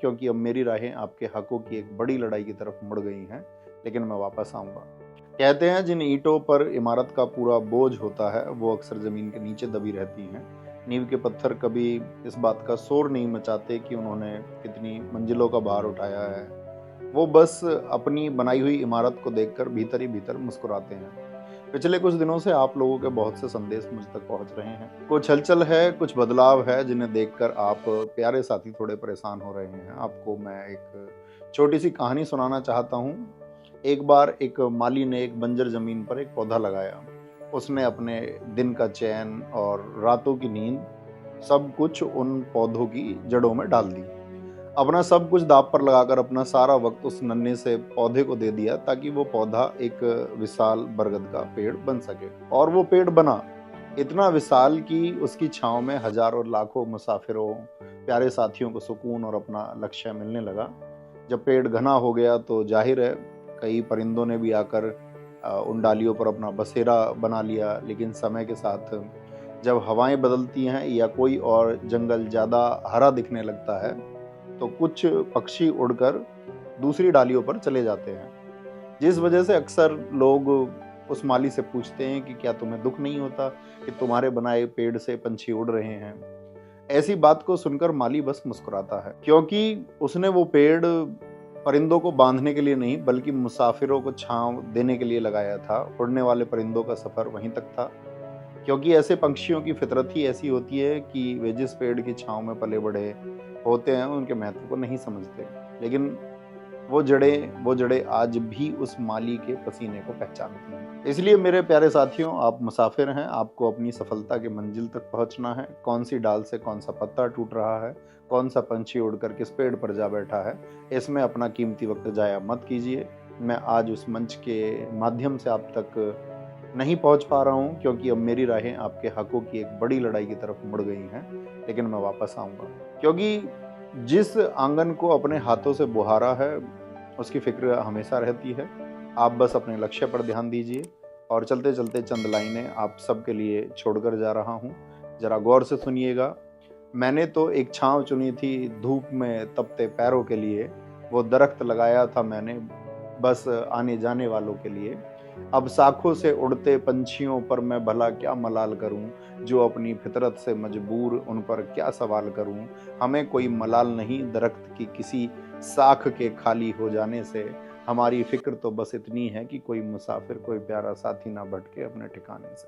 क्योंकि अब मेरी राहें आपके हकों की एक बड़ी लड़ाई की तरफ मुड़ गई हैं, लेकिन मैं वापस आऊँगा। कहते हैं जिन ईंटों पर इमारत का पूरा बोझ होता है, वो अक्सर ज़मीन के नीचे दबी रहती हैं। नींव के पत्थर कभी इस बात का शोर नहीं मचाते कि उन्होंने कितनी मंजिलों का भार उठाया है। वो बस अपनी बनाई हुई इमारत को देखकर भीतर ही भीतर मुस्कुराते हैं। पिछले कुछ दिनों से आप लोगों के बहुत से संदेश मुझ तक पहुंच रहे हैं। कुछ हलचल है, कुछ बदलाव है, जिन्हें देखकर आप प्यारे साथी थोड़े परेशान हो रहे हैं। आपको मैं एक छोटी सी कहानी सुनाना चाहता हूँ। एक बार एक माली ने एक बंजर जमीन पर एक पौधा लगाया। उसने अपने दिन का चैन और रातों की नींद सब कुछ उन पौधों की जड़ों में डाल दी। अपना सब कुछ दांव पर लगाकर अपना सारा वक्त उस नन्हे से पौधे को दे दिया ताकि वो पौधा एक विशाल बरगद का पेड़ बन सके। और वो पेड़ बना इतना विशाल कि उसकी छांव में हजारों लाखों मुसाफिरों, प्यारे साथियों को सुकून और अपना लक्ष्य मिलने लगा। जब पेड़ घना हो गया तो जाहिर है कई परिंदों ने भी आकर उन डालियों पर अपना बसेरा बना लिया। लेकिन समय के साथ जब हवाएं बदलती हैं या कोई और जंगल ज़्यादा हरा दिखने लगता है, तो कुछ पक्षी उड़कर दूसरी डालियों पर चले जाते हैं। जिस वजह से अक्सर लोग उस माली से पूछते हैं कि क्या तुम्हें दुख नहीं होता कि तुम्हारे बनाए पेड़ से पंछी उड़ रहे हैं। ऐसी बात को सुनकर माली बस मुस्कुराता है, क्योंकि उसने वो पेड़ परिंदों को बांधने के लिए नहीं बल्कि मुसाफिरों को छांव देने के लिए लगाया था। उड़ने वाले परिंदों का सफर वहीं तक था, क्योंकि ऐसे पंक्षियों की फितरत ही ऐसी होती है कि वे जिस पेड़ की छांव में पले बड़े होते हैं उनके महत्व को नहीं समझते। लेकिन वो जड़ें आज भी उस माली के पसीने को पहचानती हैं। इसलिए मेरे प्यारे साथियों, आप मुसाफिर हैं, आपको अपनी सफलता की मंजिल तक पहुंचना है। कौन सी डाल से कौन सा पत्ता टूट रहा है, कौन सा पंछी उड़कर किस पेड़ पर जा बैठा है, इसमें अपना कीमती वक्त जाया मत कीजिए। मैं आज उस मंच के माध्यम से आप तक नहीं पहुंच पा रहा हूं, क्योंकि अब मेरी राहें आपके हकों की एक बड़ी लड़ाई की तरफ मुड़ गई हैं, लेकिन मैं वापस आऊंगा। क्योंकि जिस आंगन को अपने हाथों से बुहारा है, उसकी फिक्र हमेशा रहती है। आप बस अपने लक्ष्य पर ध्यान दीजिए। और चलते चलते चंद लाइनें आप सबके लिए छोड़कर जा रहा हूँ, जरा गौर से सुनिएगा। मैंने तो एक छांव चुनी थी धूप में तपते पैरों के लिए, वो दरख्त लगाया था मैंने बस आने जाने वालों के लिए। अब शाखों से उड़ते पंछियों पर मैं भला क्या मलाल करूं, जो अपनी फितरत से मजबूर उन पर क्या सवाल करूं। हमें कोई मलाल नहीं दरख्त की किसी शाख के खाली हो जाने से। हमारी फिक्र तो बस इतनी है कि कोई मुसाफिर, कोई प्यारा साथी ना भटके अपने ठिकाने से।